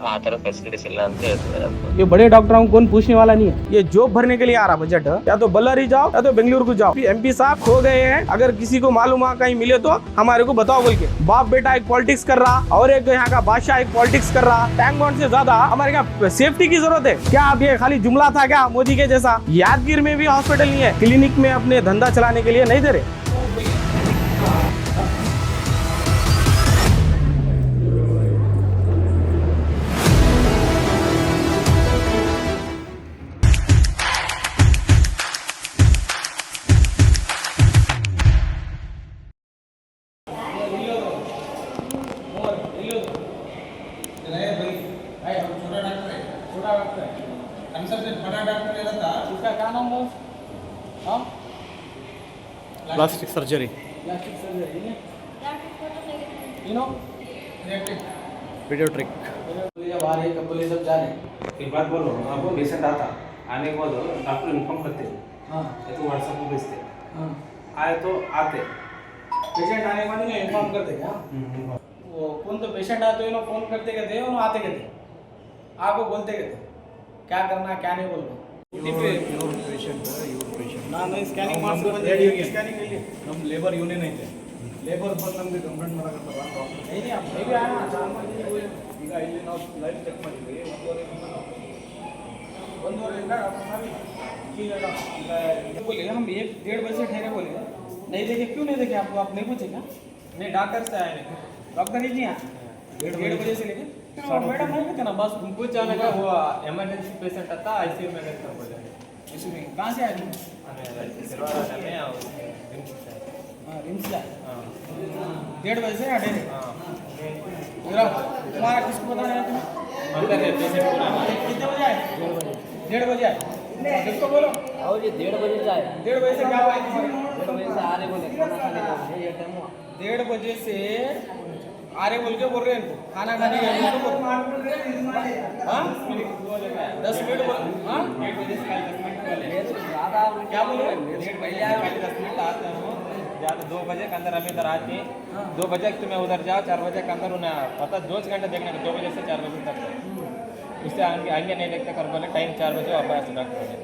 ಆ ತರ ಫೆಸಿಲಿಟೀಸ್ ಇಲ್ಲ ಅಂತ ಹೇಳ್ತಿದ್ದಾರೆ. ये बड़े डॉक्टरों को कौन पूछने वाला नहीं है. ये जॉब भरने के लिए आ रहा बजट, या तो बल्लारी जाओ या तो बेंगलुरु को जाओ. एमपी साहब खो गए हैं, अगर किसी को मालूम है कहीं मिले तो हमारे को बताओ बोल के. बाप बेटा एक पॉलिटिक्स कर रहा और एक यहाँ का बादशाह एक पॉलिटिक्स कर रहा. टैंक बॉन्ड से ज्यादा हमारे क्या सेफ्टी की जरूरत है क्या? अब ये खाली जुमला था क्या मोदी के जैसा? यादगीर में भी हॉस्पिटल नहीं है, क्लिनिक में अपने धंधा चलाने के लिए नहीं दे रहे. Plastic surgery, video trick. सब जाने एक बात बोलो, आपको पेशेंट आता आने के बाद डॉक्टर इन्फॉर्म करते हैं. हाँ या तो व्हाट्सएप पे भेजते हैं. हाँ. आए तो आते. पेशेंट आने के बाद इन्हें इन्फॉर्म करते क्या? वो कौन तो पेशेंट आते हो इन्हें फोन करते कहते हैं, आते कहते आपको बोलते कहते क्या करना क्या नहीं बोलना. ನಾನು ಸ್ಕ್ಯಾನಿಂಗ್ ಮಾಡಿಸ್ಕೊಂಡು ಸ್ಕ್ಯಾನಿಂಗ್ ಇಲ್ಲಿ ನಮ್ಮ ಲೇಬರ್ ಯೂನಿಯನ್ ಐತೆ. ಲೇಬರ್ ಬಂದು ನಮಗೆ ಕಂಪ್ಲೇಂಟ್ ಮಾಡೋಕತ್ತಾರ. ಈಗ ಇಲ್ಲಿ ನಾವು ಲೈವ್ ಚೆಕ್ ಮಾಡಿದ್ವಿ, ಒಂದೂವರೆಯಿಂದ बोले हम 1-1.5 बजे से ठहरे. बोले नहीं देखे, क्यों नहीं देखे आपको? आप नहीं पूछे क्या? नहीं डॉक्टर से आए, डॉक्टर ही नहीं आया 1:30 बजे से लेके. मैडम नहीं कहते ना बस उनको जाने का. वो इमरजेंसी पेशेंट आता आईसीयू में रहता बोले. इसमें कहाँ से आए तुम? रिम्स से. 1:30 बजे से अटे. तुम्हारा किसको बता रहे हैं? कितने बजे आए? 1:30 बजे आए. किसको बोलो? और ये 1:30 बजे जाए. 1:30 बजे से क्या हुआ? 1:30 बजे से आ रहे बोले खाना खाने का ये टाइम हुआ. 1:30 बजे से आ रहे बोल के बोल रहे हैं इनको खाना खाने का. हाँ 10 मिनट. हाँ 1:00 बजे से 10 मिनट पहले ज़्यादा क्या बोल रहे हैं? 1:30 पहले आए 10 मिनट आते हैं. या तो 2 बजे के अंदर हम इधर आते हैं. 2 बजे तुम्हें उधर जाओ, 4 बजे के अंदर उन्हें पता 2 घंटे देखने का. 2 बजे से 4 बजे तक उससे आगे नहीं देखते कर बोले. टाइम 4 बजे वापस डॉक्टर बोले.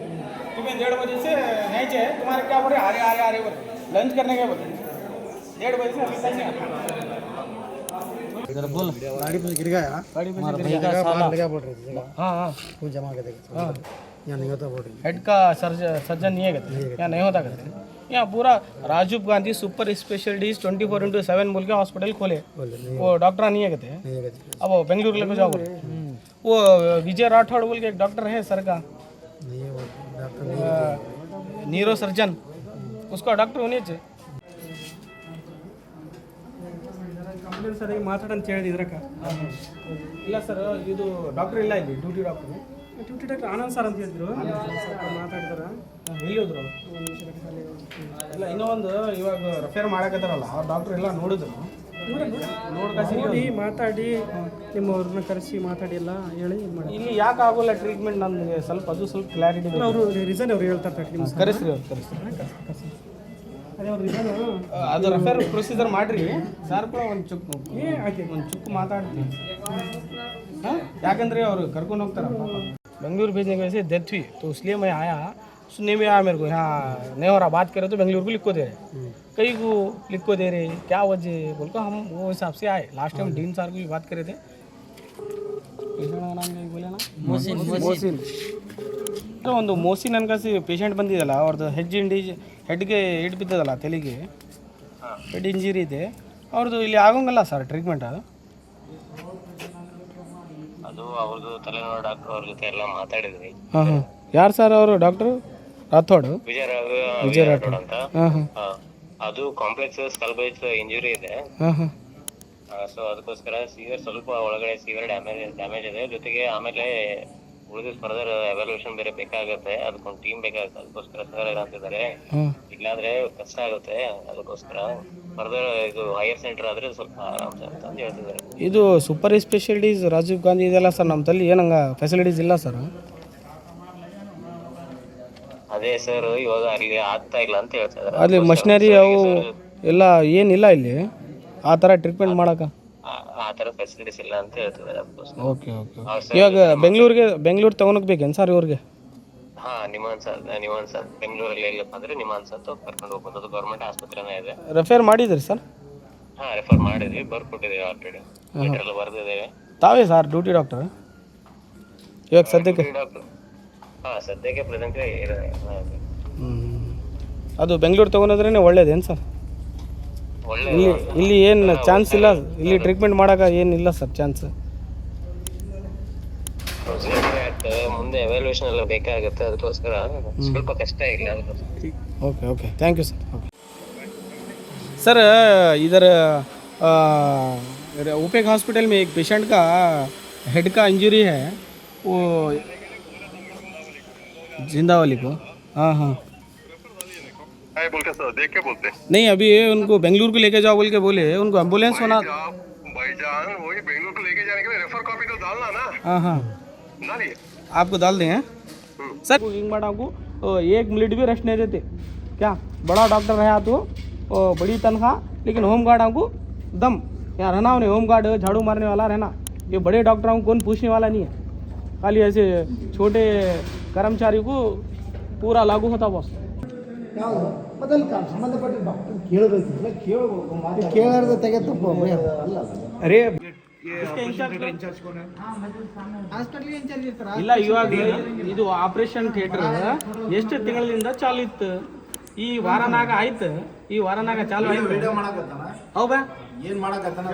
तुम्हें 1:30 बजे से नहीं चाहिए. तुम्हारे क्या बोल रहे? आ रहे बोले लंच करने के बोले. 1:30 बजे से अभी तक नहीं. इधर बोल. गाड़ी पे गिर गया. गाड़ी में हमारा भैया का बाहर लगा बोल रहे थे. हाँ हाँ खून जमा के देखे. हाँ. यहाँ नहीं होता बोल रही. हेड का सर्जन नहीं है कहते, यहाँ नहीं होता कहते. यहाँ पूरा राजीव गांधी सुपर स्पेशलिटीज 24/7 बोल के हॉस्पिटल खोले. वो डॉक्टर नहीं है कहते. अब वो बेंगलुरु लेकर जाओ बोले. वो विजय राठौड़ बोल के एक डॉक्टर है सर का, न्यूरो सर्जन, उसका डॉक्टर होने चाहिए. ಕಂಪ್ಲೇಂಟ್ ಸರ್ ಈಗ ಮಾತಾಡಂತ ಹೇಳಿದ ಇದ್ರಕ್ಕ. ಇಲ್ಲ ಸರ್ ಇದು ಡಾಕ್ಟರ್ ಇಲ್ಲ ಇಲ್ಲಿ, duty doctor. Duty doctor Anand sir ಅಂತ ಹೇಳಿದ್ರು. ಮಾತಾಡಿದಾರ ಎಲ್ಲಿ ಹೋದ್ರು? ಇಲ್ಲ ಇನ್ನೊಂದು ಇವಾಗ ರೆಫೇರ್ ಮಾಡಕತ್ತಾರಲ್ಲ ಆ ಡಾಕ್ಟ್ರ್ ಎಲ್ಲ ನೋಡಿದ್ರು. ನೋಡಿ ಮಾತಾಡಿ ನಿಮ್ಮವ್ರನ್ನ ಕರೆಸಿ ಮಾತಾಡಿ ಎಲ್ಲ ಹೇಳಿ ಮಾಡಿ. ಇಲ್ಲಿ ಯಾಕೆ ಆಗೋಲ್ಲ ಟ್ರೀಟ್ಮೆಂಟ್? ನನಗೆ ಸ್ವಲ್ಪ ಅದು ಸ್ವಲ್ಪ ಕ್ಲಾರಿಟಿ. ಅವರು ರೀಸನ್ ಅವ್ರು ಹೇಳ್ತಾರೆ. ಕರೆಸ್ರಿ ಅವ್ರು ಕರೆಸ್ರಿ. ಅದು ರೆಫೇರ್ ಪ್ರೊಸೀಜರ್ ಮಾಡ್ರಿ ಸರ್ ಕೂಡ ಒಂದು ಚುಕ್ಕು ಮಾತಾಡ್ತೀವಿ. ಯಾಕಂದ್ರೆ ಅವರು ಕರ್ಕೊಂಡು ಹೋಗ್ತಾರೆ. बेंगलुरु भेजने की वजह से डेथ हुई तो इसलिए मैं आया. सुनने में आया मेरे को यहाँ नहीं हो रहा. बात करे तो बेंगलुरु को लिख को दे रहे, कई को लिख को दे रहे. क्या वजह बोल को हम वो हिसाब से आए. लास्ट टाइम डीन सर को भी बात करे थे. पेशेंट का नाम बोले ना मोहसिन. ಒಂದು ಮೋಸಿನ್ ಅನ್ಕಸಿ ಪೇಷಂಟ್ ಬಂದಿದ್ದಲ್ಲ, ಅವ್ರದ್ದು ಹೆಡ್ಗೆ ಏಟ್ ಬಿದ್ದದಲ್ಲ, ತಲೆಗೆ ಹೆಡ್ ಇಂಜುರಿ ಇದೆ ಅವ್ರದ್ದು. ಇಲ್ಲಿ ಆಗೋಂಗಲ್ಲ ಸರ್ ಟ್ರೀಟ್ಮೆಂಟ್? ಅದು ಅವ್ರದ್ದು ತಲೆನೋವು ಡಾಕ್ಟರ್ ಅವ್ರ ಜೊತೆ ಎಲ್ಲ ಮಾತಾಡಿದ್ವಿ. ಹಾಂ ಹಾಂ. ಯಾರು ಸರ್ ಅವರು? ಡಾಕ್ಟರ್ ರಾಥೋಡ್, ವಿಜಯ ರಾಠೋಡ್ ಅಂತ. ಅದು ಕಾಂಪ್ಲೆಕ್ಸ್ ಸ್ಕಲ್ಬೈಸ್ ಇಂಜುರಿ ಇದೆ. ಹಾಂ ಹಾಂ. ಸೊ ಅದಕ್ಕೋಸ್ಕರ ಸಿವಿಯರ್ ಸ್ವಲ್ಪ ಒಳಗಡೆ ಸಿವಿಯರ್ ಡ್ಯಾಮೇಜ್ ಇದೆ. ಜೊತೆಗೆ ಆಮೇಲೆ ಉಳಿದ ಫರ್ದರ್ ಎವ್ಯಾಲ್ಯೂಯೇಷನ್ ಬೇರೆ ಬೇಕಾಗುತ್ತೆ. ಅದಕ್ಕೊಂದು ಟೀಮ್ ಬೇಕಾಗುತ್ತೆ. ಅದಕ್ಕೋಸ್ಕರ ಸರ್ ಅಂತಿದ್ದಾರೆ, ಇಲ್ಲಾಂದ್ರೆ ಕಷ್ಟ ಆಗುತ್ತೆ. ಅದಕ್ಕೋಸ್ಕರ ಫರ್ದರ್ ಇದು ಹೈಯರ್ ಸೆಂಟರ್ ಆದ್ರೆ ಸ್ವಲ್ಪ ಆರಾಮ್ಸೆ ಅಂತ ಹೇಳ್ತಿದ್ದಾರೆ. ಇದು ಸೂಪರ್ ಸ್ಪೆಷಾಲಿಟೀಸ್ ರಾಜೀವ್ ಗಾಂಧಿ ಇದೆಲ್ಲ ಸರ್ ನಮ್ಮ ತಲ್ಲಿ ಏನಂಗ ಫೆಸಿಲಿಟೀಸ್ ಇಲ್ಲ ಸರ್? ಅದೇ ಸರ್ ಇವಾಗ ಅಲ್ಲಿ ಆಗ್ತಾ ಇಲ್ಲ ಅಂತ ಹೇಳ್ತಾ ಇದ್ದಾರೆ. ಅಲ್ಲಿ ಮಷಿನರಿ ಅವು ಎಲ್ಲ ಏನಿಲ್ಲ ಇಲ್ಲಿ ಆ ಥರ ಟ್ರೀಟ್ಮೆಂಟ್ ಮಾಡೋಕೆ. ಆ ಥರ ಫೆಸಿಲಿಟೀಸ್ ಇಲ್ಲ ಅಂತ ಹೇಳ್ತಿದ್ದಾರೆ ಅದಕ್ಕೋಸ್ಕರ. ಓಕೆ ಓಕೆ ಇವಾಗ ಬೆಂಗಳೂರು ತೊಗೊಂಡೋಗ್ಬೇಕೇನು ಸರ್ ಇವ್ರಿಗೆ? ಹಾ, ನಿಮಾನ್ಸ್ ಬೆಂಗಳೂರಲ್ಲಿ ಎಲ್ಲಪ್ಪ ಅಂದ್ರೆ ನಿಮಾನ್ಸ್ ಅಂತ ಕರ್ಕೊಂಡು ಹೋಗ್ಬೋದು. ಅದು ಗೌರ್ಮೆಂಟ್ ಆಸ್ಪತ್ರೆನೇ ಇದೆ. ರೆಫರ್ ಮಾಡಿದ್ರಿ ಸರ್? ಹಾ, ರೆಫರ್ ಮಾಡಿದ್ವಿ, ಬರ್ಕೊಟ್ಟಿದ್ದೀವಿ ಆಲ್ರೆಡಿ, ಲೆಟರ್ ಎಲ್ಲ ಬರ್ದಿದ್ದೇವೆ. ತಾವೇ ಸರ್ ಡ್ಯೂಟಿ ಡಾಕ್ಟರ್ ಇವಾಗ ಸದ್ಯಕ್ಕೆ? ಡಾಕ್ಟರ್ ಹಾ, ಸದ್ಯಕ್ಕೆ ಪ್ರೆಸೆಂಟ್ಲಿ ಅದು ಬೆಂಗಳೂರು ತೊಗೊಂಡ್ರೆ ಒಳ್ಳೇದೇನು ಸರ್? ಒಳ್ಳೆ ಇಲ್ಲಿ ಏನು ಚಾನ್ಸ್ ಇಲ್ಲ, ಇಲ್ಲಿ ಟ್ರೀಟ್ಮೆಂಟ್ ಮಾಡೋಕೆ ಏನಿಲ್ಲ ಸರ್ ಚಾನ್ಸ್? ಮುಂದೆ ಎವ್ಯಾಲ್ಯೂಯೇಷನ್ ಎಲ್ಲ ಬೇಕಾಗುತ್ತೆ, ಅದಕ್ಕೋಸ್ಕರ ಸ್ವಲ್ಪ ಕಷ್ಟ ಇಲ್ಲ ಅದಕ್ಕೋಸ್ಕರ. Okay okay thank you sir. Okay sir, इधर ओपेक हॉस्पिटल में एक पेशेंट का हेड का इंजरी है, वो जिंदावाली को. हाँ हाँ बोल के सर देख के बोलते नहीं, अभी उनको बेंगलुरु को लेके जाओ बोल के बोले, उनको एम्बुलेंस होना. भाईजान वही बेंगलुरु को लेके जाने के लिए रेफर कॉपी तो डालना ना. हाँ हाँ डालिए. आपको डाल दें हैं सर. इंग को 1 मिनट भी रेस्ट नहीं देते क्या? बड़ा डॉक्टर रहा तो बड़ी तनख्वाह, लेकिन होम गार्ड हमको दम यहाँ रहना उन्हें, होम गार्ड झाड़ू मारने वाला रहना. ये बड़े डॉक्टरों को कौन पूछने वाला नहीं है, खाली ऐसे छोटे कर्मचारी को पूरा लागू होता बॉस. ಸಂಬಂಧಪಟ್ಟ ಡಾಕ್ಟರ್ ಕೇಳಬೇಕಿಲ್ಲ, ಕೇಳಾರ್ದ ತೆಗೆ ತಪ್ಪು ಅಲ್ಲ. अरे ಹಾಸ್ಪಿಟಲ್ ಇನ್ಚಾರ್ಜ್ ಇರ್ತಾರ. ಇಲ್ಲ, ಇವಾಗ ಇದು ಆಪರೇಷನ್ ಥಿಯೇಟರ್ ಎಷ್ಟು ತಿಂಗಳಿಂದ ಚಾಲು ಇತ್ತು, ಈ ವಾರನಾಗ ಆಯ್ತು, ಈ ವಾರನಾಗ ಚಾಲು ಆಯ್ತು. ಹೌದಾ? ಏನ್ ಮಾಡಕತ್ತಾನ?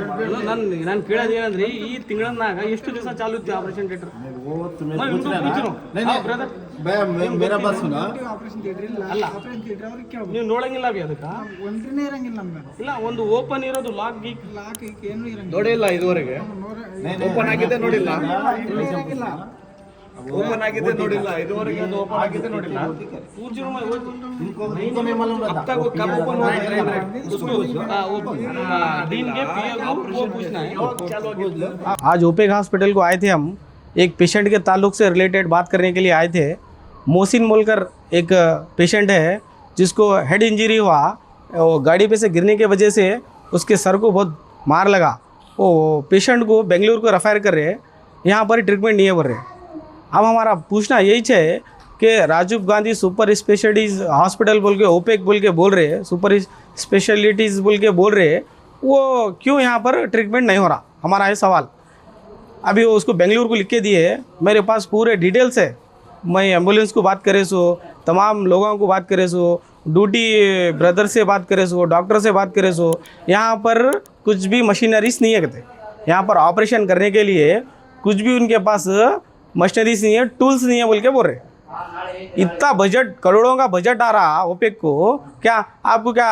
ನಾನು ಕೇಳೋದು ಏನಂದ್ರಿ, ಈ ತಿಂಗಳನ್ನಾಗ ಎಷ್ಟು ದಿವಸ ಚಾಲು ಇತ್ತು ಆಪರೇಷನ್ ಥಿಯೇಟರ್? ಮೇರಾ ಬಾತ್ ಸುನಾ. ಅಲ್ಲ, ನೀವು ನೋಡಂಗಿಲ್ಲ ಬಿ ಅದಕ್ಕೆ ಒಂದ್ರನೇ ಇರಂಗಿಲ್ಲ ನಮ್ಗೆ. ಇಲ್ಲ, ಒಂದು ಓಪನ್ ಇರೋದು ಲಾಕ್ ಗೀಕ್ ಏನು ಇರಂಗಿಲ್ಲ. ನೋಡಿಲ್ಲ ಇದುವರೆಗೆ. ಓಪನ್ ಆಗಿದೆ ನೋಡಿಲ್ಲ. ಓಪನ್ ಆಗಿದೆ ನೋಡಿಲ್ಲ ಇದುವರೆಗೆ. ಅದು ಓಪನ್ ಆಗಿದೆ ನೋಡಿಲ್ಲ. अब तक वो कब ओपन हुआ है उसको दिन के वो पूछना है. आज ओपेक हॉस्पिटल को आए थे हम, एक पेशेंट के ताल्लुक से रिलेटेड बात करने के लिए आए थे. मोहसिन बोलकर एक पेशेंट है जिसको हेड इंजरी हुआ, वो गाड़ी पे से गिरने की वजह से उसके सर को बहुत मार लगा. वो पेशेंट को बेंगलुरु को रेफर कर रहे, यहाँ पर ट्रीटमेंट नहीं है बोल रहे. अब हमारा पूछना यही है कि Rajiv Gandhi super specialities hospital बोल के ओपेक बोल के बोल रहे, सुपर स्पेशलिटीज़ बोल के बोल रहे, वो क्यों यहाँ पर ट्रीटमेंट नहीं हो रहा? हमारा ये सवाल. अभी वो उसको बेंगलुरु को लिख के दिए, मेरे पास पूरे डिटेल्स है. मैं एम्बुलेंस को बात करे सो, तमाम लोगों को बात करे सो, ड्यूटी ब्रदर से बात करे सो, डॉक्टर से बात करे सो, यहाँ पर कुछ भी मशीनरीज नहीं है कहते. यहाँ पर ऑपरेशन करने के लिए कुछ भी उनके पास मशीनरीज नहीं है, टूल्स नहीं है बोल के बोल रहे. इतना बजट, करोड़ों का बजट आ रहा ओपेक को, क्या आपको क्या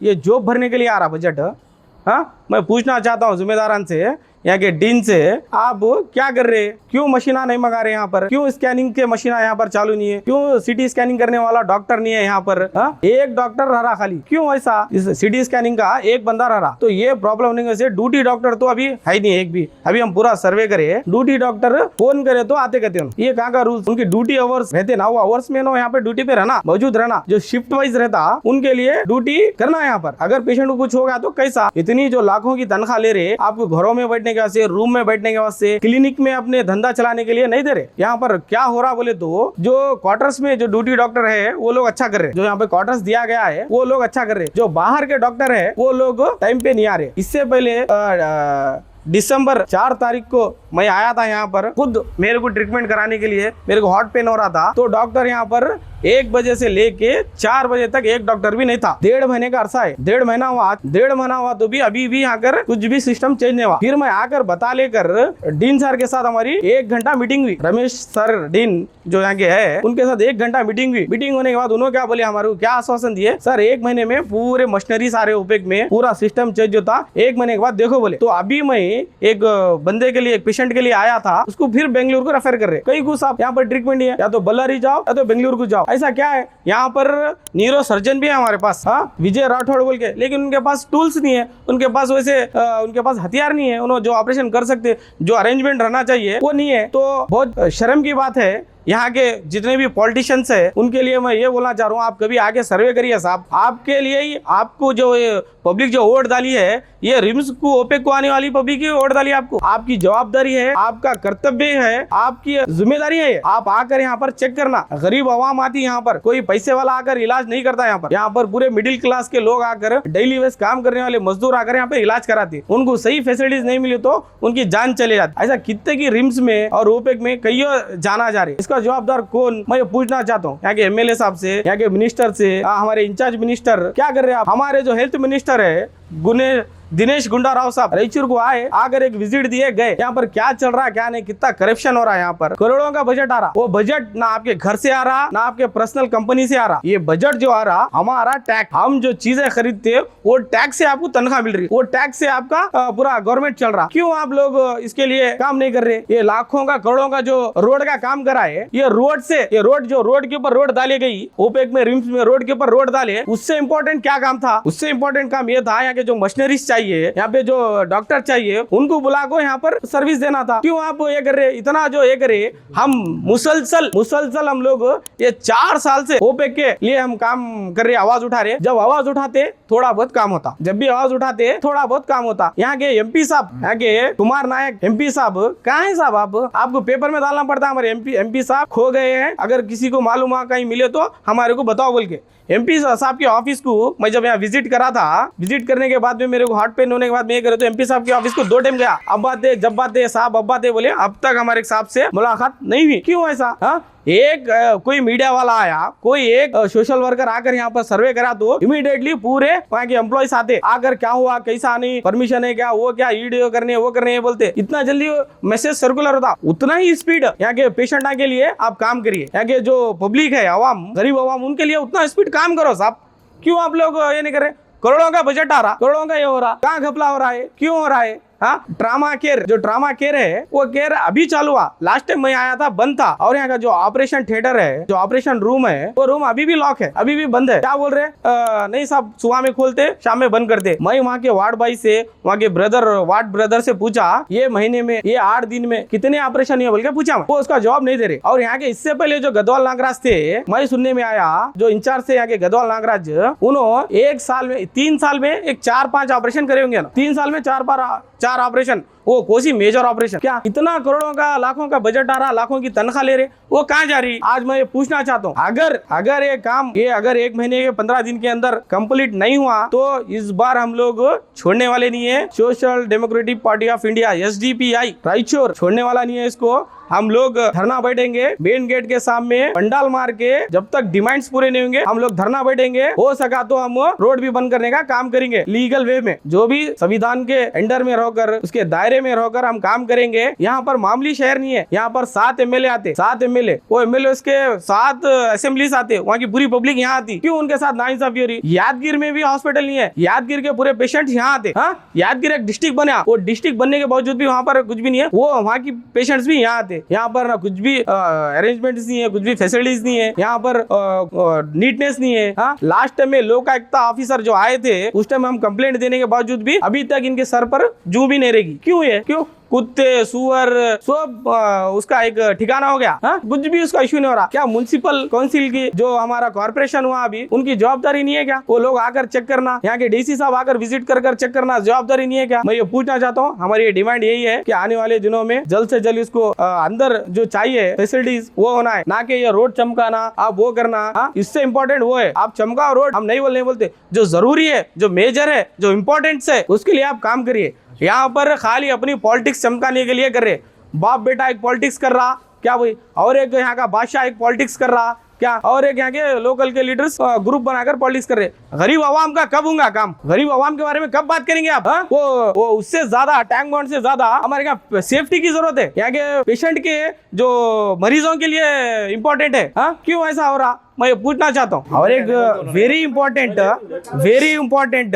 ये जॉब भरने के लिए आ रहा बजट? हाँ, मैं पूछना चाहता हूँ जिम्मेदारान से, यहाँ के डीन से, आप क्या कर रहे? क्यों मशीना नहीं मंगा रहे यहाँ पर? क्यों स्कैनिंग के मशीना यहाँ पर चालू नहीं है? क्यों सिटी स्कैनिंग करने वाला डॉक्टर नहीं है यहाँ पर? एक डॉक्टर रह रहा खाली, क्यों ऐसा? इस सिटी स्कैनिंग का एक बंदा रह रहा, तो ये प्रॉब्लम नहीं है. ड्यूटी डॉक्टर तो अभी है नहीं एक भी. अभी हम पूरा सर्वे करे, ड्यूटी डॉक्टर फोन करे तो आते कहते हैं. ये कहाँ का रूल्स? उनकी ड्यूटी आवर्स रहते ना, वो आवर्स में यहाँ पे ड्यूटी पे रहना, मौजूद रहना. जो शिफ्ट वाइज रहता उनके लिए ड्यूटी करना यहाँ पर. अगर पेशेंट को कुछ हो गया तो कैसा? इतनी जो लाखों की तनख्वाह ले रहे, आपको घरों में बैठने के वास्ते, रूम में बैठने के वास्ते, क्लिनिक में अपने धंधा चलाने के लिए नहीं दे रहे. यहाँ पर क्या हो रहा बोले तो, जो क्वार्टर्स में जो ड्यूटी डॉक्टर है वो लोग अच्छा कर रहे, जो यहाँ पे क्वार्टर्स दिया गया है वो लोग अच्छा कर रहे, जो बाहर के डॉक्टर है वो लोग टाइम पे नहीं आ रहे. इससे पहले दिसंबर 4 तारीख को मैं आया था यहाँ पर, खुद मेरे को ट्रीटमेंट कराने के लिए. मेरे को हॉट पेन हो रहा था, तो डॉक्टर यहाँ पर 1 बजे से लेके 4 बजे तक एक डॉक्टर भी नहीं था. 1.5 महीने का अरसा है, 1.5 महीना हुआ. 1.5 महीना हुआ तो भी अभी भी आकर कुछ भी सिस्टम चेंज नहीं हुआ. फिर मैं आकर बता लेकर डीन सर के साथ हमारी 1 घंटा मीटिंग हुई. रमेश सर डीन जो यहाँ के है, उनके साथ 1 घंटा मीटिंग हुई. मीटिंग होने के बाद उन्होंने क्या बोले, हमारे को क्या आश्वासन दिए, सर 1 महीने में पूरे मशीनरी सारे ओपेक में पूरा सिस्टम चेंज होता, 1 महीने के बाद देखो बोले. तो अभी मैं एक बंदे के लिए, एक पेशेंट के लिए आया था, उसको फिर बेंगलुरु को रेफर कर रहे. कई कुछ आप यहाँ पर ट्रीटमेंट नहीं है, या तो बल्लारी जाओ या तो बेंगलुरु को जाओ. ऐसा क्या है? यहाँ पर न्यूरो सर्जन भी है हमारे पास, हाँ, विजय राठौड़ बोल के, लेकिन उनके पास टूल्स नहीं है, उनके पास वैसे उनके पास हथियार नहीं है, उन्होंने जो ऑपरेशन कर सकते, जो अरेंजमेंट रहना चाहिए वो नहीं है. तो बहुत शर्म की बात है. यहाँ के जितने भी पॉलिटिशियंस है उनके लिए मैं ये बोलना चाह रहा हूँ, आप कभी आगे सर्वे करिए साहब। आपके लिए ही आपको जो पब्लिक जो वोट डाली है, ये रिम्स को ओपेक को आने वाली पब्लिक की वोट डाली आपको। आपकी जवाबदारी है, आपका कर्तव्य है, आपकी जिम्मेदारी है। आप आकर यहाँ पर चेक करना। गरीब आवाम आती है यहाँ पर, कोई पैसे वाला आकर इलाज नहीं करता यहाँ पर। यहाँ पर पूरे मिडिल क्लास के लोग आकर, डेली वेज काम करने वाले मजदूर आकर यहाँ पे इलाज कराते। उनको सही फैसिलिटीज नहीं मिली तो उनकी जान चले जाती। ऐसा कितने की रिम्स में और ओपेक में कई जाना जा रही है। इसका जवाबदार कौन, मैं ये पूछना चाहता हूँ यहाँ के एमएलए साहब से, यहाँ के मिनिस्टर से, हमारे इंचार्ज मिनिस्टर क्या कर रहे हैं आप। हमारे जो हेल्थ मिनिस्टर है दिनेश गुंडाराव साहब रायचूर को आए, आकर एक विजिट दिए गए। यहाँ पर क्या चल रहा है क्या नहीं, कितना करप्शन हो रहा है यहाँ पर। करोड़ों का बजट आ रहा, वो बजट ना आपके घर से आ रहा ना आपके पर्सनल कंपनी से आ रहा। ये बजट जो आ रहा हमारा टैक्स, हम जो चीजें खरीदते वो टैक्स से आपको तनख्वाह मिल रही, वो टैक्स से आपका पूरा गवर्नमेंट चल रहा। क्यों आप लोग इसके लिए काम नहीं कर रहे। ये लाखों का करोड़ों का जो रोड का काम करा है, ये रोड से, ये रोड जो रोड के ऊपर रोड डाली गई, ओपेक में रिम्स में रोड के ऊपर रोड डाले, उससे इंपॉर्टेंट क्या काम था। उससे इंपॉर्टेंट काम ये था यहाँ के जो मशीनरीज चाहिए, यहाँ पे जो डॉक्टर चाहिए, उनको बुला को यहाँ पर सर्विस देना था। क्यों आप ये कर रहे, इतना जो ये करे। हम मुसलसल हम लोग ये 4 साल से ओपेक के लिए हम काम कर रहे, आवाज उठा रहे। जब आवाज उठाते थोड़ा बहुत काम होता, जब भी आवाज उठाते थोड़ा बहुत काम होता। यहाँ के एमपी साहब, यहाँ के कुमार नायक एमपी साहब कहाँ है साहब। आपको पेपर में डालना पड़ता है हमारे एमपी साहब खो गए हैं। अगर किसी को मालूम है कहीं मिले तो हमारे को बताओ बोल के। एमपी साहब के ऑफिस को मैं जब यहाँ विजिट करा था, विजिट करने के बाद में मेरे को हार्ट पेन होने के बाद में ये करे तो एमपी साहब के ऑफिस को 2 टाइम गया। अब बात दे जब बात दे साहब, अब बात दे बोले, अब तक हमारे साहब से मुलाकात नहीं हुई। क्यों ऐसा। एक कोई मीडिया वाला आया, कोई एक सोशल वर्कर आकर यहाँ पर सर्वे करा तो इमीडिएटली पूरे वहाँ के एम्प्लॉइज आते, आकर क्या हुआ, कैसा नहीं, परमिशन है क्या, वो क्या वीडियो करने वो करने बोलते। इतना जल्दी मैसेज सर्कुलर होता, उतना ही स्पीड यहाँ के पेशेंट के लिए आप काम करिए। यहाँ के जो पब्लिक है, आवाम, गरीब आवाम, उनके लिए उतना स्पीड काम करो साहब। क्यों आप लोग ये नहीं कर रहे। करोड़ों का बजट आ रहा, करोड़ों का ये हो रहा, कहाँ घपला हो रहा है, क्यों हो रहा है। ट्रामा केयर, जो ट्रामा केयर है वो केयर अभी चालू हुआ। लास्ट टाइम मैं आया था बंद था। और यहाँ का जो ऑपरेशन थिएटर है, जो ऑपरेशन रूम है, वो रूम अभी भी लॉक है, अभी भी बंद है। क्या बोल रहे नहीं साहब, सुबह में खोलते शाम में बंद करते। मैं वहाँ के वार्ड भाई से, वहाँ के वार्ड ब्रदर से पूछा, ये महीने में, ये 8 दिन में कितने ऑपरेशन हुए बोल के पूछा। वो उसका जवाब नहीं दे रहे। और यहाँ के इससे पहले जो गदवाल नागराज थे, मैं सुनने में आया जो इंचार्ज थे यहाँ के गदवाल नागराज, उन्होंने 1 साल में 3 साल में एक 4-5 ऑपरेशन करे होंगे ना। 3 साल में 4 ऑपरेशन, वो कोई मेजर ऑपरेशन। क्या इतना करोड़ों का लाखों का बजट आ रहा, लाखों की तनख्वाह ले रहे, वो कहाँ जा रही। आज मैं ये पूछना चाहता हूँ, अगर ये काम अगर 1 महीने के 15 दिन के अंदर कंप्लीट नहीं हुआ तो इस बार हम लोग छोड़ने वाले नहीं है। Social democratic party of India SDPI Raichur छोड़ने वाला नहीं है। इसको हम लोग धरना बैठेंगे मेन गेट के सामने, पंडाल मार के, जब तक डिमांड्स पूरे नहीं होंगे हम लोग धरना बैठेंगे। हो सका तो हम रोड भी बंद करने का काम करेंगे लीगल वे में, जो भी संविधान के अंडर में रहकर, उसके दायरे में रहकर हम काम करेंगे। यहाँ पर मामूली शहर नहीं है। यहाँ पर 7 MLA आते, 7 MLA, वो MLA उसके 7 असेंबलीज आते, वहाँ की पूरी पब्लिक यहाँ आती। क्यों उनके साथ नाइंसाफी हो रही। यादगीर में भी हॉस्पिटल नहीं है, यादगीर के पूरे पेशेंट यहाँ आते। यादगीर एक डिस्ट्रिक्ट बना, वो डिस्ट्रिक्ट बनने के बावजूद भी वहाँ पर कुछ भी नहीं है, वो वहाँ की पेशेंट्स भी यहाँ आते। यहाँ पर ना कुछ भी अरेंजमेंट्स नहीं है, कुछ भी फैसिलिटीज नहीं है, यहाँ पर नीटनेस नहीं है। लास्ट टाइम में लोकायुक्त ऑफिसर जो आए थे, उस टाइम हम कंप्लेंट देने के बावजूद भी अभी तक इनके सर पर जू भी नहीं रहेगी। क्यों है, क्यों कुत्ते सुअर सब उसका एक ठिकाना हो गया। कुछ भी उसका इश्यू नहीं हो रहा। क्या म्युनिसिपल काउंसिल की जो हमारा कॉर्पोरेशन हुआ अभी, उनकी जवाबदारी नहीं है क्या। वो लोग आकर चेक करना, यहाँ के डीसी साहब आकर विजिट कर चेक करना, जवाबदारी नहीं है क्या। मैं ये पूछना चाहता हूँ, हमारी ये डिमांड यही है कि आने वाले दिनों में जल्द से जल्द इसको अंदर जो चाहिए फैसिलिटीज वो होना है, ना कि ये रोड चमकाना, आप वो करना। इससे इम्पोर्टेंट वो है, आप चमकाओ रोड, हम नहीं बोलते। जो जरूरी है, जो मेजर है, जो इम्पोर्टेंट है, उसके लिए आप काम करिए। यहाँ पर खाली अपनी पॉलिटिक्स चमकाने के लिए कर रहे, बाप बेटा एक पॉलिटिक्स कर रहा क्या भाई, और एक यहाँ का बादशाह एक पॉलिटिक्स कर रहा क्या, और एक यहाँ के लोकल के लीडर्स ग्रुप बनाकर पॉलिटिक्स कर रहे। गरीब आवाम का कब होगा काम, गरीब आवाम के बारे में कब बात करेंगे आप। वो उससे ज्यादा, टैंक बॉन्ड से ज्यादा हमारे यहाँ सेफ्टी की जरूरत है। यहाँ के पेशेंट के जो मरीजों के लिए इम्पोर्टेंट है। क्यों ऐसा हो रहा, मैं पूछना चाहता हूँ। और एक वेरी इंपॉर्टेंट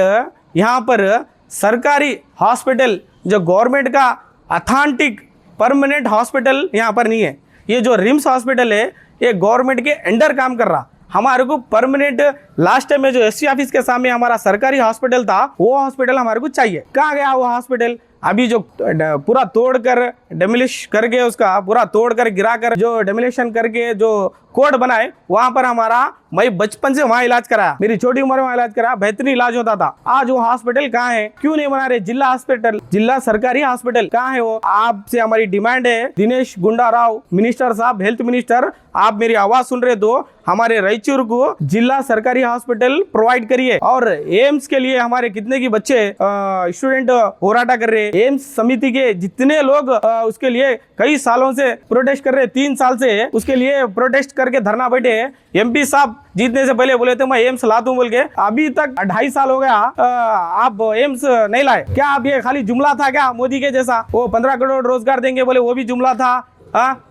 यहाँ पर सरकारी हॉस्पिटल, जो गवर्नमेंट का अथेंटिक परमानेंट हॉस्पिटल यहाँ पर नहीं है। ये जो रिम्स हॉस्पिटल है, ये गवर्नमेंट के अंडर काम कर रहा। हमारे को परमानेंट, लास्ट टाइम में जो SC ऑफिस के सामने हमारा सरकारी हॉस्पिटल था, वो हॉस्पिटल हमारे को चाहिए। कहाँ गया वो हॉस्पिटल। अभी जो पूरा तोड़कर डेमोलिश करके उसका पूरा तोड़कर गिराकर जो डेमोलिशन करके जो कोर्ट बनाए वहां पर हमारा मैं बचपन से वहां इलाज कराया, मेरी छोटी उम्र में वहां इलाज कराया, बेहतरीन इलाज होता था। आज वो हॉस्पिटल कहाँ है, क्यों नहीं बना रहे? जिला हॉस्पिटल, जिला सरकारी हॉस्पिटल कहाँ है? वो आपसे हमारी डिमांड है, दिनेश गुंडा राव मिनिस्टर साहब, हेल्थ मिनिस्टर, आप मेरी आवाज सुन रहे तो हमारे रायचूर को जिला सरकारी हॉस्पिटल प्रोवाइड करिए। और एम्स के लिए हमारे कितने की बच्चे स्टूडेंट होराटा कर रहे हैं, एम्स समिति के जितने लोग उसके लिए कई सालों से प्रोटेस्ट कर रहे हैं, 3 साल से उसके लिए प्रोटेस्ट करके धरना बैठे हैं। एमपी साहब जीतने से पहले बोले थे मैं एम्स ला दूं बोल के, अभी तक 2.5 साल हो गया आप एम्स नहीं लाए। क्या आप ये खाली जुमला था क्या मोदी के जैसा? वो 15 करोड़ रोजगार देंगे बोले वो भी जुमला था।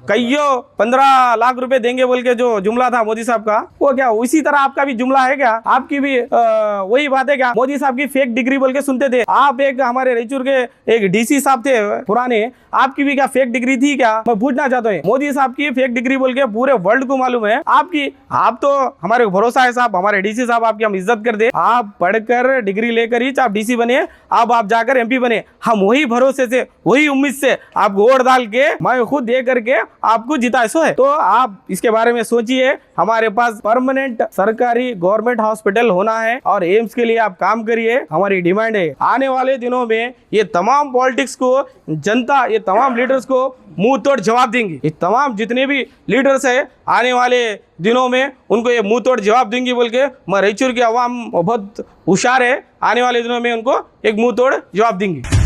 कईयों 15 लाख रुपए देंगे बोल के जो जुमला था मोदी साहब का, वो क्या उसी तरह आपका भी जुमला है क्या? आपकी भी वही बात है क्या? मोदी साहब की फेक डिग्री बोल के सुनते थे आप। एक हमारे रायचूर के एक डीसी साहब थे पुराने, आपकी भी क्या फेक डिग्री थी क्या? मैं पूछना चाहता हूँ। मोदी साहब की फेक डिग्री बोल के पूरे वर्ल्ड को मालूम है आपकी। आप तो हमारे भरोसा है साहब, हमारे डीसी साहब आपकी हम इज्जत कर दे। आप पढ़कर डिग्री लेकर ही आप डीसी बने, अब आप जाकर एमपी बने। हम वही भरोसे से वही उम्मीद से आपको वोट डाल के मैं खुद दे करके आपको जिताए सो है। तो आप इसके बारे में सोचिए। हमारे पास परमानेंट सरकारी गवर्नमेंट हॉस्पिटल होना है और एम्स के लिए आप काम करिए, हमारी डिमांड है। आने वाले दिनों में ये तमाम पॉलिटिक्स को जनता, ये तमाम लीडर्स को मुंह तोड़ जवाब देंगे। ये तमाम जितने भी लीडर्स है आने वाले दिनों में उनको ये मुंह तोड़ जवाब देंगे बोल के मैं रायचूर की आवाम बहुत होशियार है, आने वाले दिनों में उनको एक मुंह तोड़ जवाब देंगे।